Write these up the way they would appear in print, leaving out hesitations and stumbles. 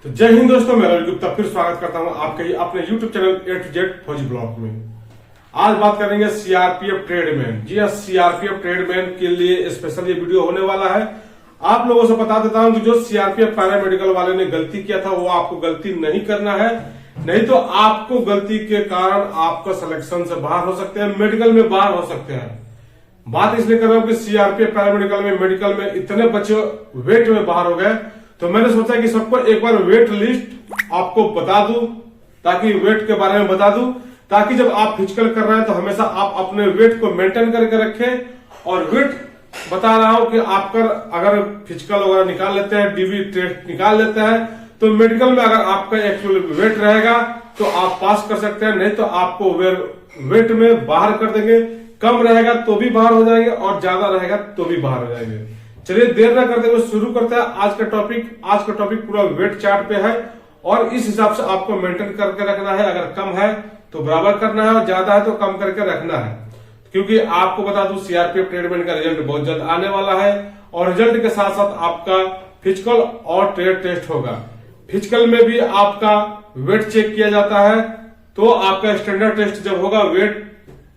तो जय हिंद दोस्तों, मैं रवि गुप्ता फिर स्वागत करता हूं आपके अपने YouTube channel A to Z फौजी ब्लॉग में। आज बात करेंगे सीआरपीएफ ट्रेडमैन। जी हाँ, सीआरपीएफ ट्रेडमैन के लिए स्पेशल ये वीडियो होने वाला है। आप लोगों से बता देता हूं कि जो सीआरपीएफ पैरामेडिकल वाले ने गलती किया था वो आपको गलती नहीं करना है, नहीं तो आपको गलती के कारण आपका सिलेक्शन से बाहर हो सकते हैं, मेडिकल में बाहर हो सकते हैं। बात इसलिए कर रहा हूं कि सीआरपीएफ पैरामेडिकल में मेडिकल में इतने बच्चे वेट में बाहर हो गए, तो मैंने सोचा कि सबको एक बार वेट लिस्ट आपको बता दूं, ताकि वेट के बारे में बता दूं, ताकि जब आप फिजिकल कर रहे हैं तो हमेशा आप अपने वेट को मेंटेन करके रखें। और वेट बता रहा हूं कि आपका अगर फिजिकल वगैरह निकाल लेते हैं, डीबी टेस्ट निकाल लेते हैं, तो मेडिकल में अगर आपका एक्चुअल वेट रहेगा तो आप पास कर सकते हैं, नहीं तो आपको वेट में बाहर कर देंगे। कम रहेगा तो भी बाहर हो जाएंगे और ज्यादा रहेगा तो भी बाहर हो जाएंगे। चलिए देर न करते हुए शुरू करते हैं आज का टॉपिक। आज का टॉपिक पूरा वेट चार्ट पे है और इस हिसाब से आपको मेंटेन करके रखना है। अगर कम है तो बराबर करना है और ज्यादा है तो कम करके रखना है, क्योंकि आपको बता दूं सीआरपीएफ ट्रेडमैन का रिजल्ट बहुत जल्द आने वाला है और रिजल्ट के साथ साथ आपका फिजिकल और ट्रेड टेस्ट होगा। फिजिकल में भी आपका वेट चेक किया जाता है, तो आपका स्टैंडर्ड टेस्ट जब होगा वेट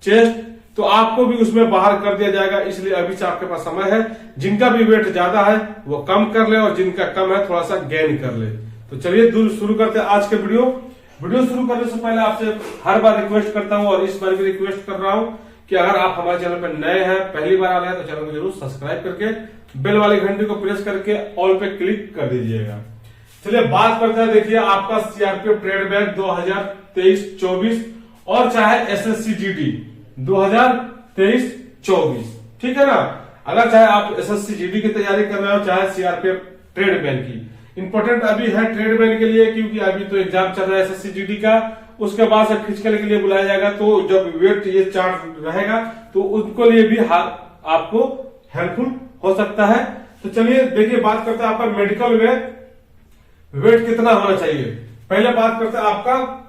चेस्ट, तो आपको भी उसमें बाहर कर दिया जाएगा। इसलिए अभी से आपके पास समय है, जिनका भी वेट ज्यादा है वो कम कर ले और जिनका कम है थोड़ा सा गेन कर ले। तो चलिए शुरू करते हैं आज के वीडियो शुरू करने से पहले आपसे हर बार रिक्वेस्ट करता हूं और इस बार भी रिक्वेस्ट कर रहा हूं कि अगर आप हमारे चैनल पर नए हैं, पहली बार आ रहे हैं, तो चैनल को जरूर सब्सक्राइब करके बेल वाली घंटी को प्रेस करके ऑल पे क्लिक कर दीजिएगा। चलिए बात करते हैं। देखिए आपका सीआरपीएफ ट्रेडमैन 2023-24 और चाहे एसएससी जीडी 2023-24, ठीक है ना। अगर चाहे आप एसएससी जीडी की तैयारी कर रहे हो, चाहे सीआरपीएफ ट्रेडमैन की, इंपॉर्टेंट अभी है ट्रेडमैन के लिए, क्योंकि अभी तो एग्जाम चल रहा है एसएससी जीडी का। उसके बाद से फिजिकल के लिए बुलाया जाएगा, तो जब वेट ये चार्ट रहेगा तो उनको लिए भी आपको हेल्पफुल हो सकता है। तो चलिए देखिए बात करते हैं आपका मेडिकल में वेट कितना होना चाहिए। पहले बात करते हैं आपका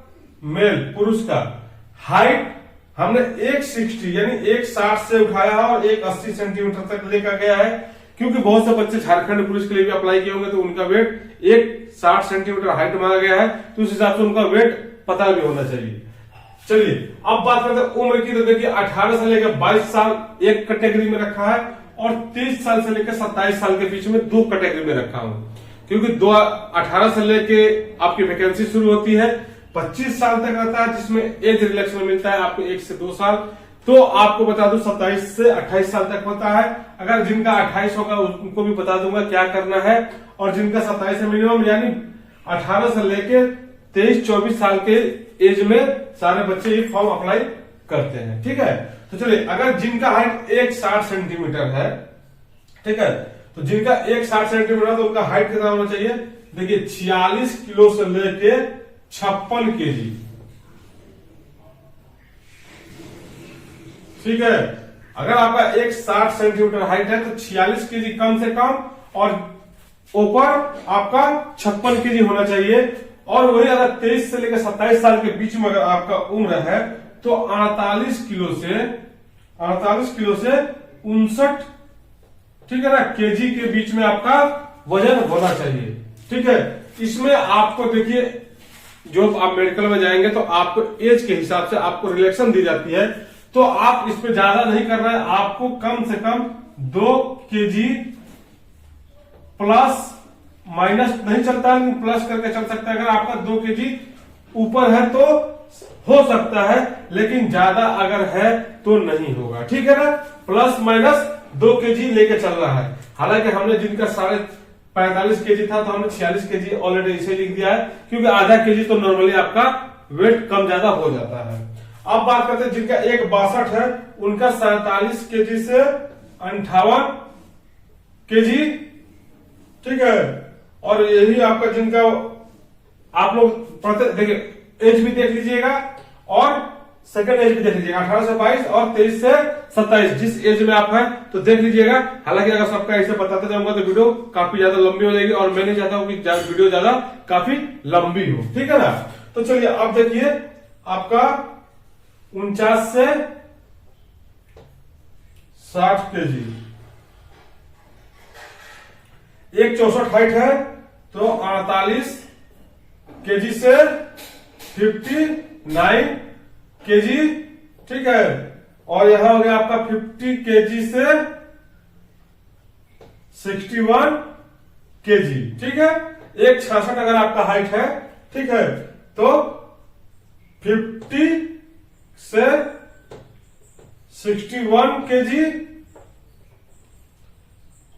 मेल पुरुष का हाइट। हमने 160 यानी 160 से उठाया है और 180 सेंटीमीटर तक लेकर गया है, क्योंकि बहुत से बच्चे झारखंड पुलिस के लिए भी अप्लाई किए होंगे, तो उनका वेट 160 सेंटीमीटर हाइट मांगा गया है, तो उस हिसाब से उनका वेट पता भी होना चाहिए। चलिए अब बात करते हैं उम्र की। तो देखिए 18 से लेकर 22 साल एक कैटेगरी में रखा है और 30 साल से लेकर 27 साल के बीच में दो कैटेगरी में रखा हूं, क्योंकि 18 से लेके आपकी वैकेंसी शुरू होती है, 25 साल तक रहता है जिसमें एज रिलैक्सेशन मिलता है आपको 1 से 2 साल। तो आपको बता दूं 27 से 28 साल तक होता है। अगर जिनका 28 होगा उनको भी बता दूंगा क्या करना है, और जिनका 27 से मिनिमम यानी 18 से लेके 23-24 साल के एज में सारे बच्चे ये फॉर्म अप्लाई करते हैं, ठीक है। तो चलिए अगर जिनका हाइट 160 सेंटीमीटर है, ठीक है, तो जिनका 160 सेंटीमीटर तो उनका हाइट कितना होना चाहिए। देखिए 46 किलो से लेके 56 केजी, ठीक है। अगर आपका 160 सेंटीमीटर हाइट है तो 46 केजी कम से कम और ऊपर आपका 56 केजी होना चाहिए। और वही अगर 23 से लेकर 27 साल के बीच में अगर आपका उम्र है तो 48 किलो से 59, ठीक है ना, केजी के बीच में आपका वजन होना चाहिए, ठीक है। इसमें आपको देखिए जो आप मेडिकल में जाएंगे तो आपको एज के हिसाब से आपको रिलेक्शन दी जाती है, तो आप इस पे ज्यादा नहीं कर रहे हैं, आपको कम से कम 2 केजी प्लस माइनस नहीं चलता, लेकिन प्लस करके चल सकता है। अगर आपका 2 केजी ऊपर है तो हो सकता है, लेकिन ज्यादा अगर है तो नहीं होगा, ठीक है ना। प्लस माइनस 2 केजी लेके चल रहा है। हालांकि हमने जिनका 45 केजी था तो हमने 46 केजी ऑलरेडी इसे लिख दिया है, क्योंकि आधा केजी तो नॉर्मली आपका वेट कम ज्यादा हो जाता है। अब बात करते हैं जिनका 162 है, उनका 47 केजी से 58 केजी, ठीक है। और यही आपका जिनका आप लोग देखिए एज भी देख लीजिएगा और सेकंड एज भी देख लीजिएगा, 18 से 22 और 23 से 27, जिस एज में आप हैं तो देख लीजिएगा। हालांकि अगर सबका ऐसे बताते जाऊंगा तो वीडियो काफी ज्यादा लंबी हो जाएगी और मैं नहीं चाहता हूं कि वीडियो ज्यादा काफी लंबी हो, ठीक है ना। तो चलिए अब देखिए आपका 49 से 60 केजी, 164 हाइट है तो 48 केजी से 59 केजी, ठीक है। और यहां हो गया आपका 50 केजी से 61 केजी, ठीक है। 166 अगर आपका हाइट है, ठीक है, तो 50 से 61 केजी,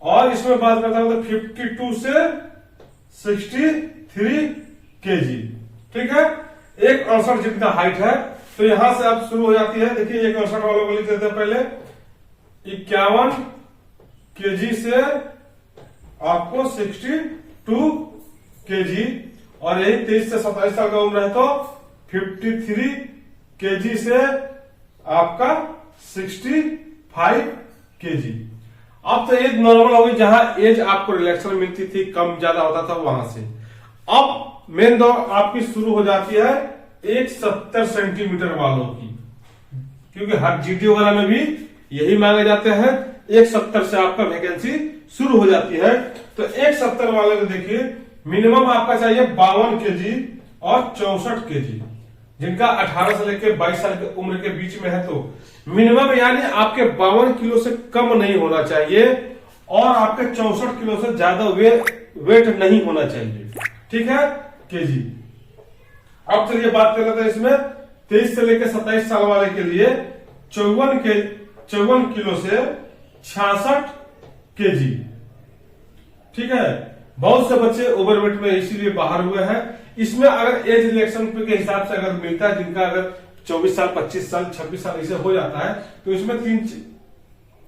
और इसमें बात करता हूं तो 52 से 63 केजी, ठीक है। 168 जितना हाइट है, तो यहां से अब शुरू हो जाती है। देखिए 168 वालों को लिख देते हैं पहले। 51 केजी से आपको 62 केजी, और यही 23 से 27 साल का उम्र है तो 53 केजी से आपका 65 केजी। अब तो एज नॉर्मल हो गई, जहां एज आपको रिलैक्सेशन मिलती थी, कम ज्यादा होता था वहां से। अब मेन दौड़ आपकी शुरू हो जाती है 170 सेंटीमीटर वालों की, क्योंकि हर जीटी वगैरह में भी यही मांगे जाते हैं। 170 से आपका वैकेंसी शुरू हो जाती है। तो 170 वाले को देखिए, मिनिमम आपका चाहिए 52 केजी और 64 केजी, जिनका 18 से लेकर 22 साल की उम्र के बीच में है। तो मिनिमम यानी आपके 52 किलो से कम नहीं होना चाहिए, और आपके 64 किलो से ज्यादा वेट नहीं होना चाहिए, ठीक है, केजी। अब चलिए बात कर लेते हैं इसमें 23 से लेकर 27 साल वाले के लिए 54 किलो से 66 केजी, ठीक है। बहुत से बच्चे ओवरवेट में इसीलिए बाहर हुए हैं। इसमें अगर एज रिलेक्शन के हिसाब से अगर मिलता है, जिनका अगर 24 साल 25 साल 26 साल ऐसे हो जाता है, तो इसमें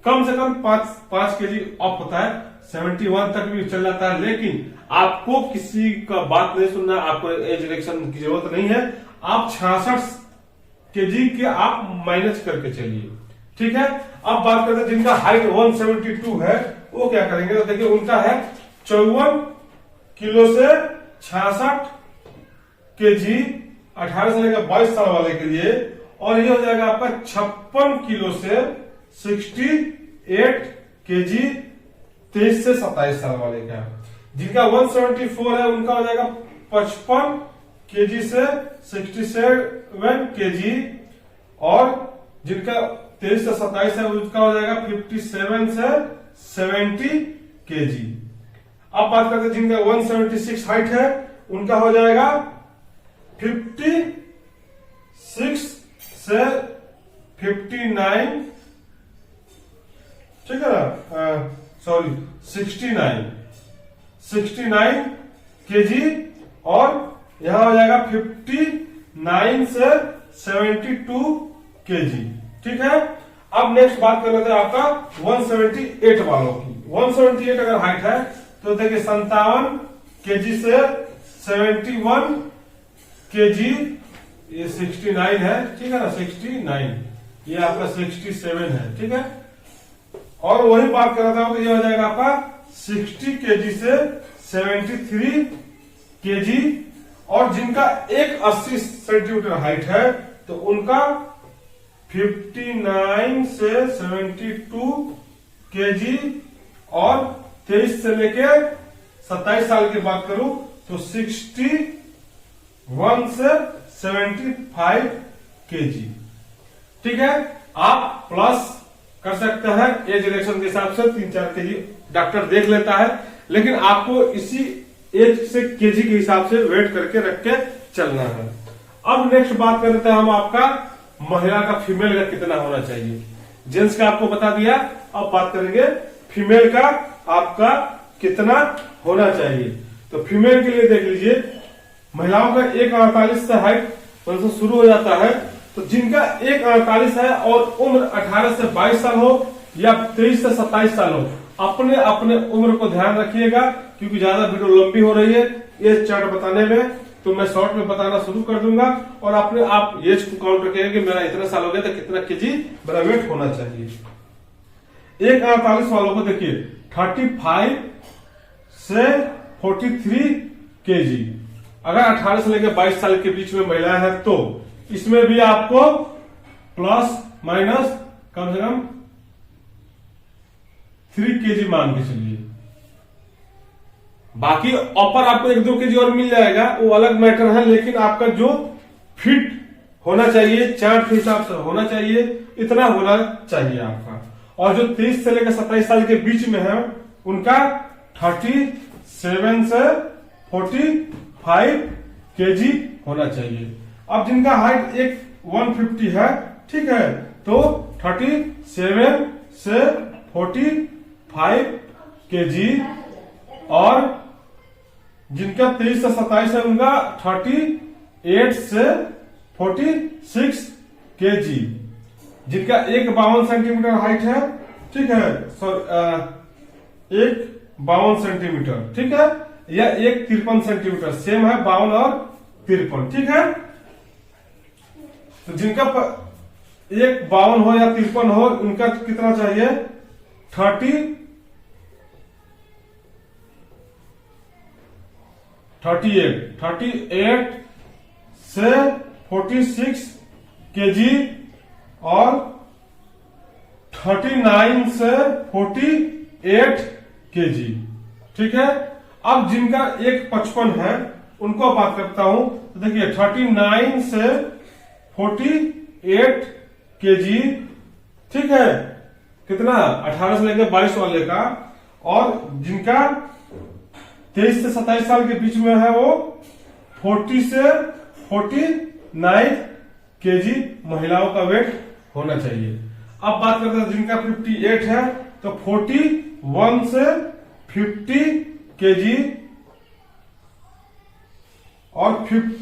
कम से कम 5 केजी ऑफ होता है, 71 तक भी चल जाता है। लेकिन आपको किसी का बात नहीं सुनना, आपको एज रिलेक्शन की जरूरत नहीं है। आप 66 केजी के आप माइनस करके चलिए, ठीक है। अब बात करते हैं जिनका हाइट 172 है, वो क्या करेंगे। तो देखिए उनका है 54 किलो से 66 केजी, 18 से लेकर 22 साल वाले के लिए। और ये हो जाएगा आपका 56 किलो से 68 केजी, 23 से 27 साल वाले का। जिनका 174 है उनका हो जाएगा 55 केजी से 67 केजी, और जिनका 23 से 27 है उसका हो जाएगा 57 से 70 केजी। अब बात करते हैं जिनका 176 हाइट है, उनका हो जाएगा 56 से 59, ठीक है ना, सॉरी 69 केजी, और यहां हो जाएगा 59 से 72 केजी, ठीक है। अब नेक्स्ट बात कर लेते हैं आपका 178 वालों की। 178 अगर हाइट है तो देखिए 57 केजी से 71 केजी, ये 69 है, ठीक है ना, 69, ये आपका 67 है, ठीक है। और वही बात कर रहा था तो ये हो जाएगा आपका 60 केजी से 73 केजी, और जिनका 180 सेंटीमीटर हाइट है तो उनका 59 से 72 केजी, और 23 से लेके 27 साल की बात करूं तो 61 से 75 केजी, ठीक है। आप प्लस कर सकते हैं एज रिलेक्शन के हिसाब से 3-4 केजी डॉक्टर देख लेता है, लेकिन आपको इसी एज से केजी के हिसाब से वेट करके रख के चलना है। अब नेक्स्ट बात कर लेते हैं हम आपका महिला का, फीमेल का कितना होना चाहिए। जेंट्स का आपको बता दिया, अब बात करेंगे फीमेल का आपका कितना होना चाहिए। तो फीमेल के लिए देख लीजिए, महिलाओं का 148 से हाइट से शुरू हो जाता है। तो जिनका 148 है और उम्र 18 से 22 साल हो या 23 से 27 साल हो, अपने अपने उम्र को ध्यान रखिएगा, क्योंकि ज्यादा वीडियो लंबी हो रही है एज चार्ट बताने में, तो मैं शॉर्ट में बताना शुरू कर दूंगा। और अपने आप एज को काउंट रखिएगा कि मेरा इतना साल हो गया तो कितना केजी मेरा वेट होना चाहिए। 148 वालों को देखिए 35 से 43 केजी। अगर 18 से लेकर 22 साल के बीच में महिला है तो इसमें भी आपको प्लस माइनस कम से कम 3 केजी मान के चलिए, बाकी अपर आपको 1-2 केजी और मिल जाएगा, वो अलग मैटर है, लेकिन आपका जो फिट होना चाहिए चार्ट के हिसाब से होना चाहिए, इतना होना चाहिए आपका। और जो 23 से लेकर 27 साल के बीच में है उनका 37 से 45 केजी होना चाहिए। अब जिनका हाइट 150 है, ठीक है, तो 37 से 45 केजी, और जिनका 23 से 27 है उनका 38 से 46 केजी। जिनका 152 सेंटीमीटर हाइट है, ठीक है, सॉरी 152 सेंटीमीटर, ठीक है, या 153 सेंटीमीटर, सेम है 52 और 53, ठीक है। तो जिनका 152 हो या 53 हो, उनका कितना चाहिए 38 से 46 केजी, और 39 से 48 केजी, ठीक है। अब जिनका 155 है उनको बात करता हूं, तो देखिए 39 से 48 केजी, ठीक है, कितना 18 से लेकर 22 वाले का। और जिनका 23 से 27 साल के बीच में है वो 40 से 49 केजी महिलाओं का वेट होना चाहिए। अब बात करते हैं जिनका 58 है, तो 41 से 50 केजी, और 42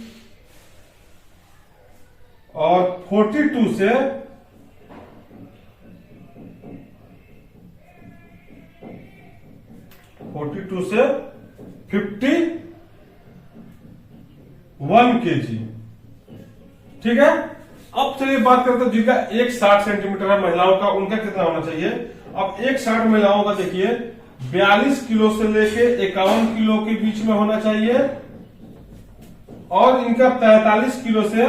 से 51 केजी, ठीक है। अब चलिए बात करते हैं जिनका 160 सेंटीमीटर है महिलाओं का, उनका कितना होना चाहिए। अब 160 महिलाओं का देखिए 42 किलो से लेके 51 किलो के बीच में होना चाहिए, और इनका 43 किलो से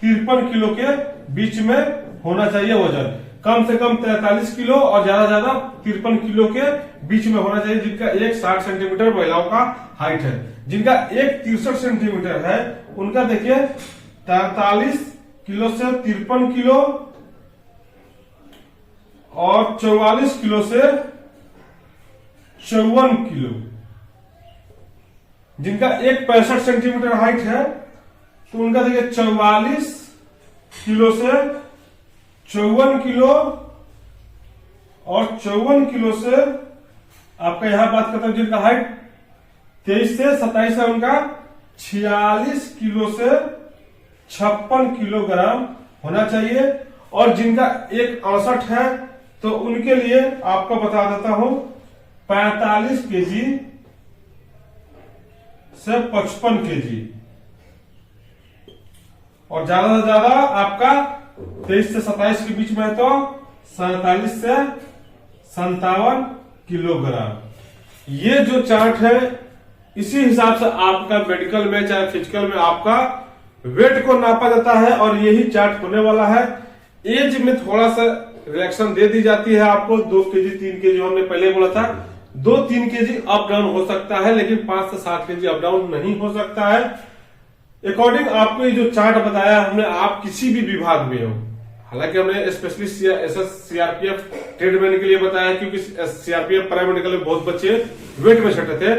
53 किलो के बीच में होना चाहिए वजन। कम से कम 43 किलो और ज्यादा ज्यादा 53 किलो के बीच में होना चाहिए जिनका 160 सेंटीमीटर महिलाओं का हाइट है। जिनका 163 सेंटीमीटर है उनका देखिए 43 किलो से 53 किलो, और 44 किलो से 54 किलो। जिनका 165 सेंटीमीटर हाइट है तो उनका देखिए 44 किलो से 54 किलो, और 54 किलो से आपका यहां बात करता हूं जिनका हाइट 23 से 27 है उनका 46 किलो से 56 किलोग्राम होना चाहिए। और जिनका 168 है तो उनके लिए आपको बता देता हूं 45 केजी से 55 केजी, और ज्यादा से ज्यादा आपका 23 से 27 के बीच में है तो 47 से 57 किलोग्राम। ये जो चार्ट है इसी हिसाब से आपका मेडिकल में चाहे फिजिकल में आपका वेट को नापा जाता है, और यही चार्ट होने वाला है। एज में थोड़ा सा रिएक्शन दे दी जाती है आपको, 2 केजी 3 केजी हमने पहले बोला था, 2-3 केजी अप डाउन हो सकता है, लेकिन 5 से 7 केजी अप डाउन नहीं हो सकता है। अकॉर्डिंग आपको ये जो चार्ट बताया हमने, आप किसी भी विभाग में हो, हालांकि हमने स्पेशली सीआरपीएफ ट्रेडमैन के लिए बताया क्योंकि सीआरपीएफ पैरामेडिकल में बहुत बच्चे वेट में छटे थे,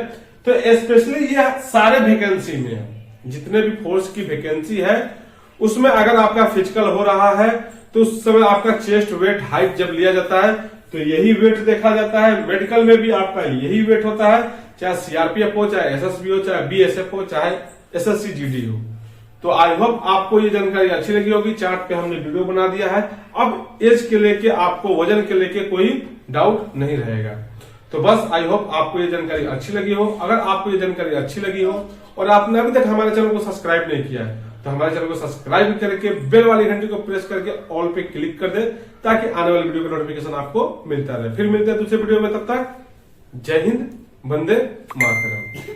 तो स्पेशली ये सारे वैकेंसी में है, जितने भी फोर्स की वैकेंसी है उसमें अगर आपका फिजिकल हो रहा है तो उस समय आपका चेस्ट वेट हाइट जब लिया जाता है तो यही वेट देखा जाता है। मेडिकल में भी आपका यही वेट होता है, चाहे सीआरपीएफ हो, चाहे एसएसबी हो, चाहे बीएसएफ हो, चाहे एसएससी जीडी हो। तो आई होप आपको ये जानकारी अच्छी लगी होगी। चार्ट पे हमने वीडियो बना दिया है, अब एज के लेके आपको वजन के लेके कोई डाउट नहीं रहेगा। तो बस आई होप आपको ये जानकारी अच्छी लगी हो। अगर आपको ये जानकारी अच्छी लगी हो और आपने अभी तक हमारे चैनल को सब्सक्राइब नहीं किया है तो हमारे चैनल को सब्सक्राइब करके बेल वाली घंटी को प्रेस करके ऑल पे क्लिक कर दे, ताकि आने वाली वीडियो का नोटिफिकेशन आपको मिलता रहे। फिर मिलते हैं दूसरे वीडियो में, तब तक जय हिंद, वंदे मातरम।